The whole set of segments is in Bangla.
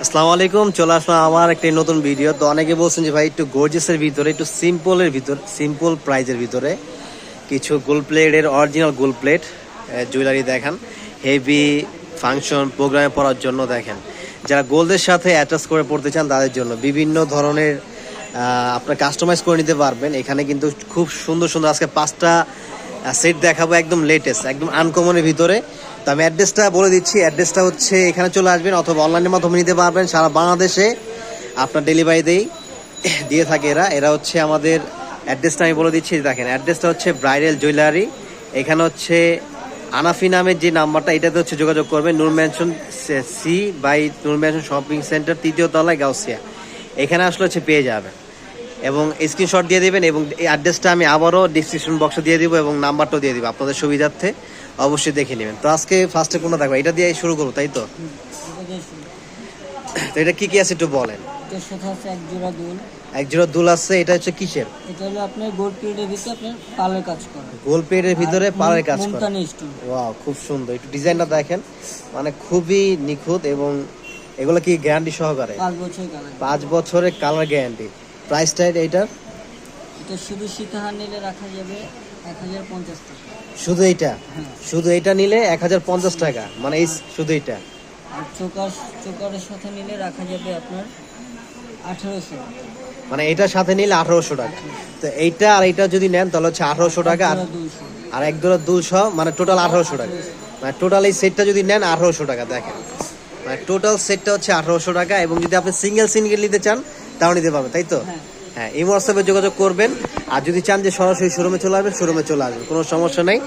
আসসালামু আলাইকুম, চলে আসলাম আমার একটা নতুন ভিডিও। তো অনেকে বলছেন যে ভাই একটু গর্জিয়াসের ভিতরে, একটু সিম্পল প্রাইজের ভিতরে কিছু গোল্ড প্লেটের অরিজিনাল গোল্ড প্লেট জুয়েলারি দেখান। হেভি ফাংশন প্রোগ্রামে পড়ার জন্য দেখেন, যারা গোল্ডের সাথে অ্যাটাচ করে পড়তে চান তাদের জন্য বিভিন্ন ধরনের আপনার কাস্টমাইজ করে নিতে পারবেন। এখানে কিন্তু খুব সুন্দর সুন্দর আজকে 5টা সেট দেখাবো, একদম লেটেস্ট, একদম আনকমনের ভিতরে। তো আমি অ্যাড্রেসটা বলে দিচ্ছি। অ্যাড্রেসটা হচ্ছে এখানে চলে আসবেন অথবা অনলাইনের মাধ্যমে নিতে পারবেন। সারা বাংলাদেশে আপনার ডেলিভারি দিয়ে থাকে এরা হচ্ছে আমাদের অ্যাড্রেসটা আমি বলে দিচ্ছি। দেখেন, অ্যাড্রেসটা হচ্ছে ব্রাইডাল জুয়েলারি। এখানে হচ্ছে আনাফি নামের যে নাম্বারটা, এটাতে হচ্ছে যোগাযোগ করবেন। নূর ম্যানশন সি বাই নূর ম্যানশন শপিং সেন্টার, 3য় তলায়, গাউসিয়া। এখানে আসলে হচ্ছে পেয়ে যাবেন এবং স্ক্রিনশট দিয়ে দেবেন। এবং এই অ্যাড্রেসটা আমি আবারও ডিসক্রিপশন বক্সে দিয়ে দিব এবং নাম্বারটাও দিয়ে দিব, আপনাদের সুবিধার্থে অবশ্যই দেখে নেবেন। তো আজকে ফার্স্টে কোনটা দেখবো, এটা দিয়ে শুরু করবো, তাই তো? তো এটা কি কি আছে একটু বলেন। এক জোড়া দুল আছে। এটা হচ্ছে কিসের? এটা হলো আপনার গোল্ড প্লেটের ভিতরে আপনার পালের কাজ করা, গোল্ড প্লেটের ভিতরে পালের কাজ করা। মুলতানি স্টোন। ওয়াও, খুব সুন্দর। একটু ডিজাইনটা দেখেন, মানে খুবই নিখুঁত। এবং এগুলো কি গ্যারান্টি সহকারে? 5 বছর কালার। 5 বছরের কালার গ্যারান্টি। প্রাইসটা এইটার? এটা শুধু সীতাহার নিলে রাখা যাবে 1050 টাকা। শুধু এইটা? শুধু এইটা নিলে 1050 টাকা, মানে এই শুধু এইটা। আর চোকারের সাথে নিলে রাখা যাবে আপনার 1800 টাকা। মানে এটার সাথে নিলে 1800 টাকা। তো এইটা আর এইটা যদি নেন তাহলে হচ্ছে 1800 টাকা, আর এক জোড়া 200, মানে টোটাল 1800 টাকা। মানে টোটাল এই সেটটা যদি নেন 1800 টাকা। দেখেন, মানে টোটাল সেটটা হচ্ছে 1800 টাকা। এবং যদি আপনি সিঙ্গেল নিতে চান তাও নিতে পারবেন, তাই তো? হ্যাঁ, এই হোয়াটসঅ্যাপে যোগাযোগ করবেন। আর যদি চান যে সরাসরি শোরুমে চলে আসবেন, শোরুমে চলে আসবেন, কোনো সমস্যা নেই।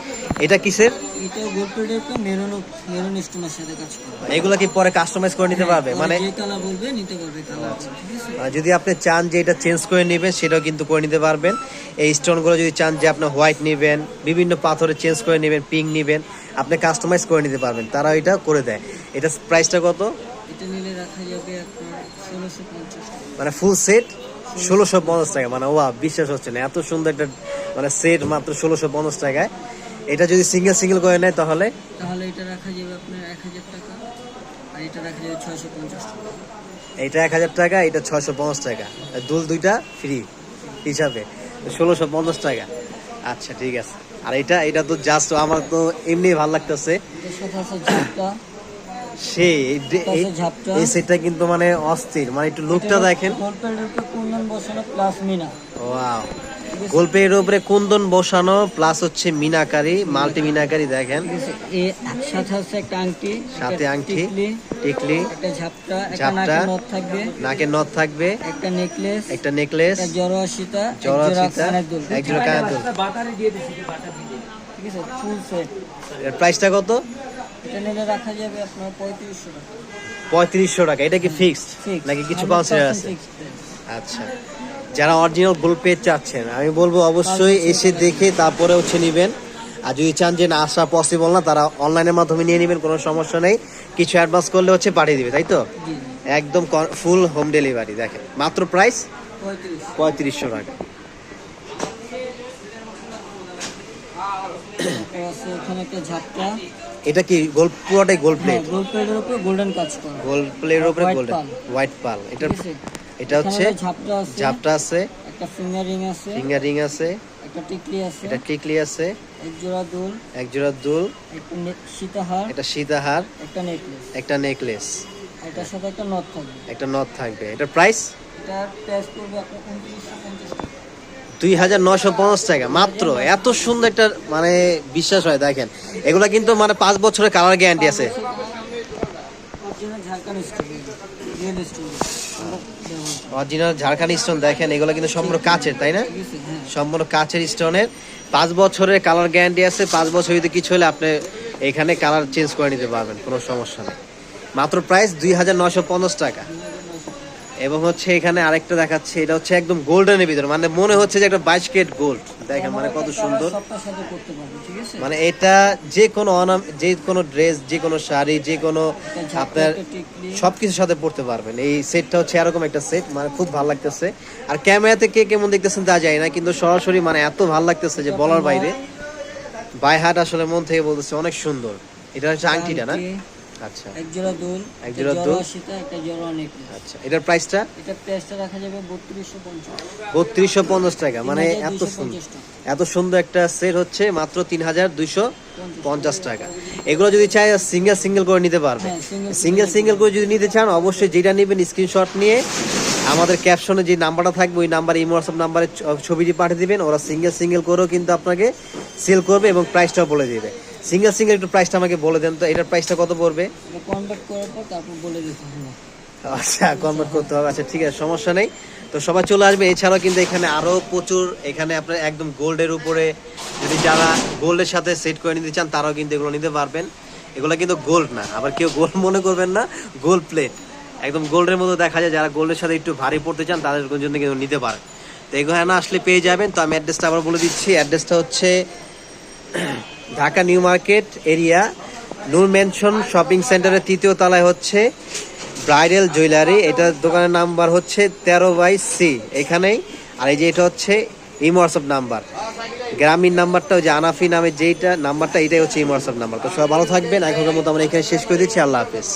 এটা কিসের? এটা গোল্ড প্লেটের উপর মেরুন স্টোনের সাথে কাজ করা। এগুলো কি পরে কাস্টমাইজ করে নিতে পারবে? মানে যে কালার বলবে নিতে পারবে কালার, ঠিক আছে? যদি আপনি চান যে এটা চেঞ্জ করে নেবেন, সেটাও কিন্তু করে নিতে পারবেন। এই স্টোনগুলো যদি চান যে আপনি হোয়াইট নেবেন, বিভিন্ন পাথরে চেঞ্জ করে নেবেন, পিঙ্ক নেবেন, আপনি কাস্টমাইজ করে নিতে পারবেন, তারা এটা করে দেয়। এটা প্রাইসটা কত? এটা নিলে রাখা যাবে আপনার 1650 টাকা। মানে ফুল সেট 1650 টাকা। মানে ওয়া, বিশ্বাস হচ্ছে না, এত সুন্দর একটা মানে সেট মাত্র 1650 টাকায়। এটা যদি সিঙ্গেল করে নেয় তাহলে এটা রাখা যাবে আপনার 1000 টাকা, আর এটা রাখা যাবে 650 টাকা। এটা 1000 টাকা, এটা 650 টাকা। দুল দুইটা ফ্রি হিসাবে 1650 টাকা। আচ্ছা, ঠিক আছে। আর এটা তো জাস্ট আমার তো এমনি ভালো লাগতেছে। এর সাথে আছে ঝাপটা। এই সেটটা কিন্তু মানে অস্থির, মানে একটু লুকটা দেখেন। গোল্ড প্লেটের উপরে কুন্দন বসানো প্লাস মিনা। ওয়াও, গোল্ড প্লেটের উপরে কুন্দন বসানো প্লাস হচ্ছে মিনাকারি, মাল্টি মিনাকারি। দেখেন, এর সাথে আছে একটা আংটি, সাথে আংটি, টিকলি, একটা ঝাপটা, একটা ঝাপটা, নাকের নথ থাকবে, নাকের নথ থাকবে, একটা নেকলেস, একটা নেকলেস, একটা জড়া সীতা, এক জোড়া কানের দুল। ঠিক আছে, ফুল সেট। এর প্রাইসটা কত? এটা নিলে রাখা যাবে আপনার 3500 টাকা। 3500 টাকা। এটা কি ফিক্সড নাকি কিছু কনসিডার আছে? আচ্ছা, যারা অরিজিনাল গোল্ড প্লেট চাচ্ছেন, আমি বলবো অবশ্যই এসে দেখে তারপরে হচ্ছে নেবেন। আর যদি চান যে না আসা পসিবল না, তারা অনলাইনের মাধ্যমে নিয়ে নেবেন, কোনো সমস্যা নেই। কিছু অ্যাডভান্স করলে হচ্ছে পাঠিয়ে দিবে, তাই তো? একদম ফুল হোম ডেলিভারি। দেখেন, মাত্র প্রাইস 3500 টাকা। এখানে একটা ঝাপটা। এটা কি গোল্ড, পুরোটাই গোল্ড প্লেট? গোল্ড প্লেটের উপরে গোল্ডেন কাজ করা, গোল্ড প্লেটের উপরে গোল্ডেন হোয়াইট পাল। এটা হচ্ছে ঝাপটা আছে, একটা ফিঙ্গারিং আছে, একটা টিকলি আছে, এক জোড়া দুল, একটা সীতাহার, একটা নেকলেস, এটার সাথে একটা নথ থাকবে। এটার প্রাইস? এটার প্রাইস পড়বে আপনার 2950 টাকা। 2950 টাকা মাত্র। এত সুন্দর একটা মানে বিশ্বাস হয়। দেখেন, এগুলা কিন্তু মানে 5 বছরের কালার গ্যারান্টি আছে। Original Jharkhandi stone. দেখেন, এগুলো কিন্তু সম্পূর্ণ কাচের, তাই না? সম্পূর্ণ কাচের স্টোনের, 5 বছরের কালার গ্যারান্টি আছে। 5 বছর যদি কিছু হলে আপনি এখানে কালার চেঞ্জ করে নিতে পারবেন, কোনো সমস্যা নেই। মাত্র প্রাইস 2950 টাকা। এবং হচ্ছে এখানে আরেকটা দেখাচ্ছে, এটা হচ্ছে একদম গোল্ডেনের ভিতরে, মানে মনে হচ্ছে যে একটা 22 ক্যারেট গোল্ড। দেখেন মানে কত সুন্দর। মানে এটা যে কোনো ড্রেস, যে কোনো শাড়ি, যে কোনো আপনার সবকিছুর সাথে পড়তে পারবেন। এই সেটটা হচ্ছে এরকম একটা সেট, মানে খুব ভালো লাগতেছে। আর ক্যামেরাতে কে কেমন দেখতেছেন তা যায় না, কিন্তু সরাসরি মানে এত ভালো লাগতেছে যে বলার বাইরে। বাই হার্ট আসলে মন থেকে বলতেছে, অনেক সুন্দর। এটা হচ্ছে আংটিটা না? আচ্ছা এক জোড়া দুল, এক জোড়া দুল। 80 টাকা, একটা জোড়া নেকলেস। আচ্ছা, এটার প্রাইসটা এটা প্রাইসটা রাখা যাবে 3250। 3250 টাকা, মানে এত 3250 সুন্দর টাকা। এত সুন্দর একটা সেট হচ্ছে মাত্র 3250 টাকা। এগুলো যদি চাই সিঙ্গেল সিঙ্গেল করে নিতে পারবে। হ্যাঁ, সিঙ্গেল সিঙ্গেল করে যদি নিতে চান অবশ্যই যেটা নেবেন স্ক্রিনশট নিয়ে আমাদের ক্যাপশনে যে নাম্বারটা থাকবে ওই নাম্বারে ইমো হোয়াটসঅ্যাপ নাম্বারে ছবিটি পাঠিয়ে দিবেন। ওরা সিঙ্গেল সিঙ্গেল করেও কিন্তু আপনাকে সেল করবে এবং প্রাইসটাও বলে দিবে। সিঙ্গেল সিঙ্গেল একটু প্রাইসটা আমাকে বলে দেন তো, এটার প্রাইসটা কত পড়বে? এটা কনভার্ট করার পর তারপর বলে দিতে হবে। আচ্ছা, কনভার্ট করতে হবে। আচ্ছা ঠিক আছে, সমস্যা নেই। তো সবাই চলে আসবে। এছাড়াও কিন্তু এখানে আরো প্রচুর, এখানে আপনার একদম গোল্ডের উপরে যদি যারা গোল্ডের সাথে সেট করে নিতে চান তারাও কিন্তু এগুলো নিতে পারবেন। এগুলো কিন্তু গোল্ড না, আবার কেউ গোল্ড মনে করবেন না, গোল্ড প্লেট একদম গোল্ডের মতো দেখা যায়। যারা গোল্ডের সাথে একটু ভারী পড়তে চান তাদের জন্য কিন্তু নিতে পারেন। তো এগুলো না আসলে পেয়ে যাবেন। তো আমি অ্যাড্রেসটা আবার বলে দিচ্ছি। অ্যাড্রেসটা হচ্ছে ঢাকা নিউ মার্কেট এরিয়া, নূর ম্যানশন শপিং সেন্টারের 3য় তলায় হচ্ছে ব্রাইডাল জুয়েলারি। এটা দোকানের নাম্বার হচ্ছে 13/C এখানেই। আর এই যে এটা হচ্ছে ইমো হোয়াটসঅ্যাপ নাম্বার, গ্রামীণ নাম্বারটা ওই যে আনাফি নামে যেইটা নাম্বারটা, এটাই হচ্ছে ইমো হোয়াটসঅ্যাপ নাম্বার। তো সবাই ভালো থাকবেন। এখনকার মতো আমরা এখানে শেষ করে দিচ্ছি। আল্লাহ হাফেজ।